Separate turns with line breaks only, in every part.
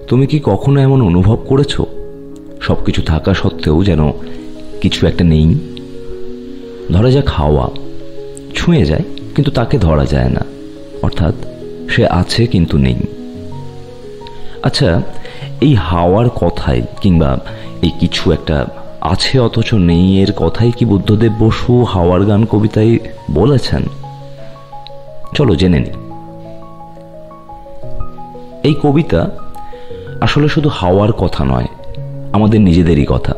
তুমি কি কখনো এমন অনুভব করেছো সবকিছু থাকা সত্ত্বেও যেন কিছু একটা নেই? ধরা যাক হাওয়া ছুঁয়ে যায় কিন্তু তাকে ধরা যায় না, অর্থাৎ সে আছে কিন্তু নেই। আচ্ছা, এই হাওয়ার কথাই কিংবা এই কিছু একটা আছে অথচ নেই এর কথাই কি বুদ্ধদেব বসু হাওয়ার গান কবিতায় বলেছেন? চলো জেনে নিই। এই কবিতা আসলে শুধু হাওয়ার কথা নয়, আমাদের নিজেদেরই কথা।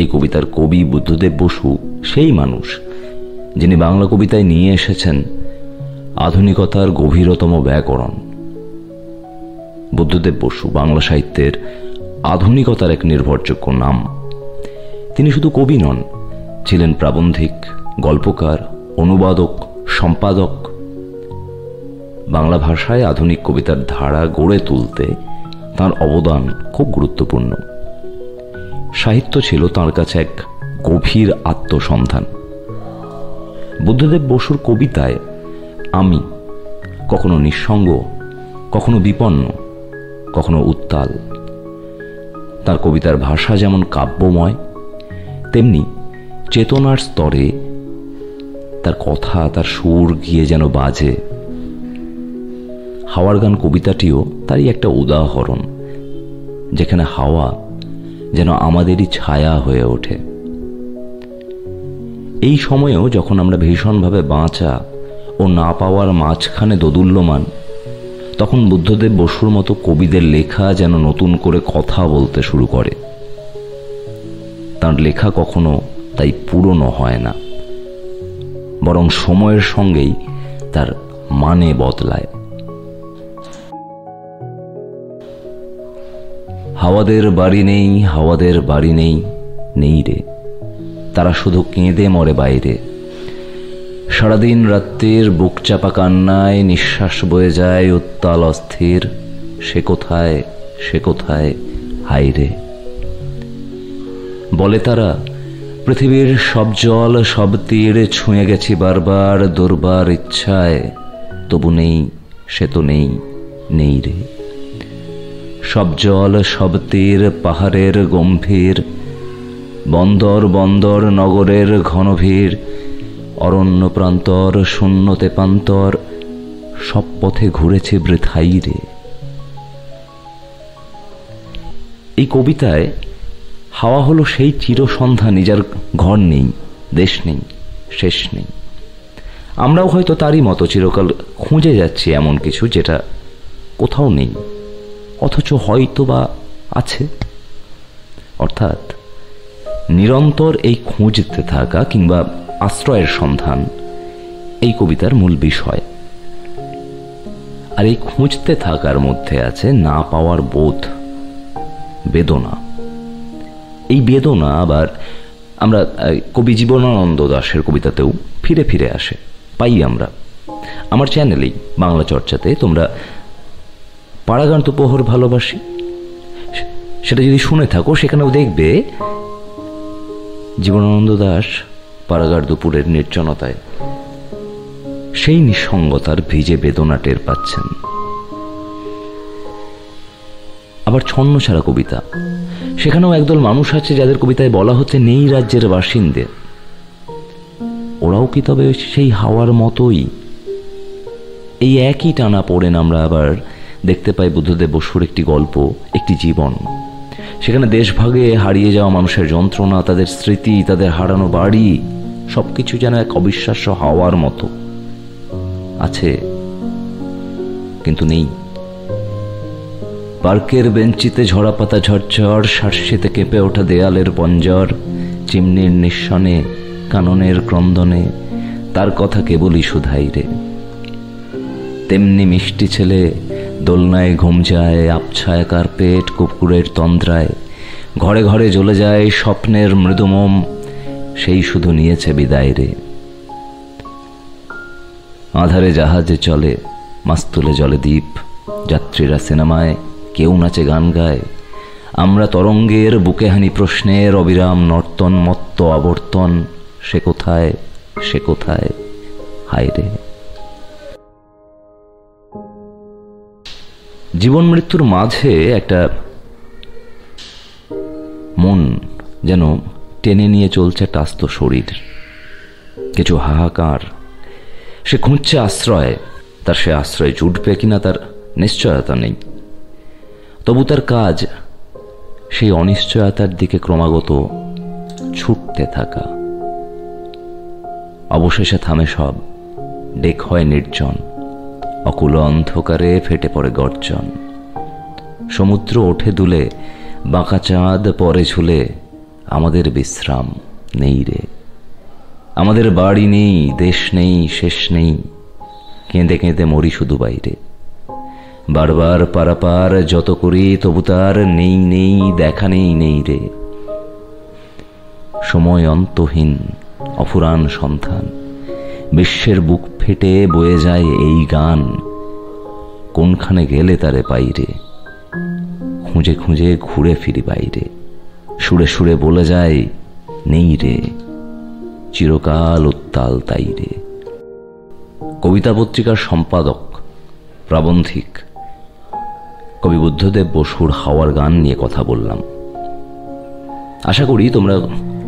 এই কবিতার কবি বুদ্ধদেব বসু সেই মানুষ যিনি বাংলা কবিতায় নিয়ে এসেছেন আধুনিকতার গভীরতম ব্যাকরণ। বুদ্ধদেব বসু বাংলা সাহিত্যের আধুনিকতার এক নির্ভরযোগ্য নাম। তিনি শুধু কবি নন, ছিলেন প্রাবন্ধিক, গল্পকার, অনুবাদক, সম্পাদক। বাংলা ভাষায় আধুনিক কবিতার ধারা গড়ে তুলতে তাঁর অবদান খুব গুরুত্বপূর্ণ। সাহিত্য ছিল তাঁর কাছে এক গভীর আত্মসন্ধান। বুদ্ধদেব বসুর কবিতায় আমি কখনো নিঃসঙ্গ, কখনো বিপন্ন, কখনো উত্তাল। তার কবিতার ভাষা যেমন কাব্যময়, তেমনি চেতনার স্তরে তার কথা, তার সুর গিয়ে যেন বাজে। হাওয়ার গান কবিতাটিও তারই একটা উদাহরণ, যেখানে হাওয়া যেন আমাদেরই ছায়া হয়ে ওঠে। এই সময়েও যখন আমরা ভীষণভাবে বাঁচা ও না পাওয়ার মাঝখানে দোদুল্যমান, তখন বুদ্ধদেব বসুর মতো কবিদের লেখা যেন নতুন করে কথা বলতে শুরু করে। তার লেখা কখনো তাই পুরনো হয় না, বরং সময়ের সঙ্গেই তার মানে বদলায়। হাওয়াদের বাড়ি নেই, হাওয়াদের বাড়ি নেই, নেই রে, তারা শুধু কেঁদে মরে বাইরে। সারাদিন রাত্রির বুক চাপা কান্নায় নিঃশ্বাস বয়ে যায় উত্তাল অস্থির। সে কোথায়, সে কোথায়, হায় রে। বলে তারা পৃথিবীর সব জল সব তীর ছুঁয়ে গেছি বারবার দুর্বার ইচ্ছায়, তবু নেই, সে তো নেই, নেই রে। সব জল সব তীর পাহাড়ের গম্ভীর, বন্দর বন্দর নগরের ঘন ভিড়, অরণ্য প্রান্তর শূন্যতে প্রান্তর, সব পথে ঘুরেছে বৃথাই রে। এই কবিতায় হাওয়া হলো সেই চিরসন্ধানী যার ঘর নেই, দেশ নেই, শেষ নেই। আমরাও হয়তো তারই মতো চিরকাল খুঁজে যাচ্ছি এমন কিছু যেটা কোথাও নেই, অথচ হয়তো বা আছে। অর্থাৎ নিরন্তর এই খুঁজতে থাকা কিংবা আশ্রয়ের সন্ধান এই কবিতার মূল বিষয়। আর এই খুঁজতে থাকার মধ্যে আছে না পাওয়ার বোধ, বেদনা। এই বেদনা আবার আমরা কবি জীবনানন্দ দাশের কবিতাতেও ফিরে ফিরে আসে, পাই আমরা। আমার চ্যানেলেই বাংলা চর্চাতে তোমরা পাড়াগান তো প্রহর ভালোবাসি, সেটা যদি শুনে থাকো সেখানেও দেখবে জীবনানন্দ দাশ পাড়াগার দুপুরের নির্জনতায় সেই নিঃসঙ্গতার ভিজে বেদনা টের পাচ্ছেন। আবার ছন্ন ছাড়া কবিতা, সেখানেও একদল মানুষ আছে যাদের কবিতায় বলা হচ্ছে নেই রাজ্যের বাসিন্দে। ওরাও কি তবে সেই হাওয়ার মতোই? এই একই টানা পড়েন আমরা আবার দেখতে পাই বুদ্ধদেব বসুর একটি গল্প, একটি জীবন। সেখানে দেশভাগে হারিয়ে যাওয়া মানুষের যন্ত্রণা, তাদের স্মৃতি, তাদের হারানো বাড়ি, সবকিছু যেন এক অবিশ্বাস্য হাওয়ার মতো আছে কিন্তু নেই। পার্কের বেঞ্চিতে ঝরা পাতা ঝরঝর, শার্শিতে কেঁপে ওঠা দেয়ালের পঞ্জর, চিমনির নিঃসনে কাননের ক্রন্দনে তার কথা কেবলই শুধাই রে। তেমনি মিষ্টি ছেলে দোলনায় ঘুম যায়, আবছায় কার্পেট কুকুরের তন্দ্রায়, ঘরে ঘরে জ্বলে যায় স্বপ্নের মৃদুমম, সেই শুধু নিয়েছে বিদায় রে। আধারে জাহাজে চলে, মাস্তুলে জলে দ্বীপ, যাত্রীরা সিনেমায়, কেউ নাচে গান গায়। আমরা তরঙ্গের বুকে হানি প্রশ্নের অবিরাম নর্তন মত্ত আবর্তন, সে কোথায়, সে কোথায়, হায় রে। জীবন মৃত্যুর মাঝে একটা মন যেন টেনে নিয়ে চলছে একটা আস্ত শরীর, কিছু হাহাকার। সে খুঁজছে আশ্রয়, তার সে আশ্রয় জুটবে কিনা তার নিশ্চয়তা নেই। তবু তার কাজ সেই অনিশ্চয়তার দিকে ক্রমাগত ছুটতে থাকা। অবশেষে থামে সব, ডেক হয় নির্জন, অকুল অন্ধকারে ফেটে পড়ে গর্জন। সমুদ্র ওঠে দুলে, বাঁকা চাঁদ পরে ঝুলে, আমাদের বিশ্রাম নেই রে। আমাদের বাড়ি নেই, দেশ নেই, শেষ নেই, কেঁদে কেঁদে মরি শুধু বাইরে। বারবার পারাপার যত করি তবু তার নেই নেই দেখা নেই নেই রে। সময় অন্তহীন অফুরান সন্ধান, বিশ্বের বুক ফেটে বয়ে যায় এই গান। কোনখানে গেলে তারে পাইরে, খুঁজে খুঁজে ঘুরে ফিরি বাইরে। সুরে সুরে বলে যায় নেই রে, চিরকাল উত্তাল তাই রে। কবিতা পত্রিকার সম্পাদক, প্রাবন্ধিক কবি বুদ্ধদেব বসুর হাওয়ার গান নিয়ে কথা বললাম। আশা করি তোমরা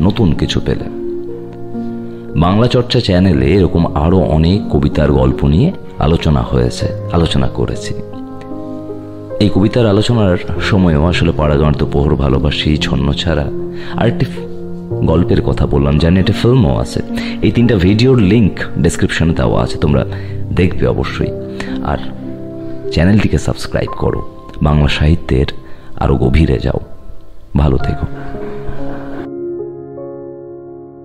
নতুন কিছু পেলে। বাংলা চর্চা চ্যানেলে এরকম আরো অনেক কবিতার গল্প নিয়ে আলোচনা করেছি। এই কবিতার আলোচনার সময়ও আসলে পাড়াগাঁর তো পোহর ভালোবাসি, ছন্ন ছাড়া আরেকটি গল্পের কথা বললাম, জানি একটা ফিল্মও আছে। এই 3টা ভিডিওর লিঙ্ক ডেসক্রিপশনে দেওয়া আছে, তোমরা দেখবে অবশ্যই। আর চ্যানেলটিকে সাবস্ক্রাইব করো, বাংলা সাহিত্যের আরো গভীরে যাও। ভালো থেকো।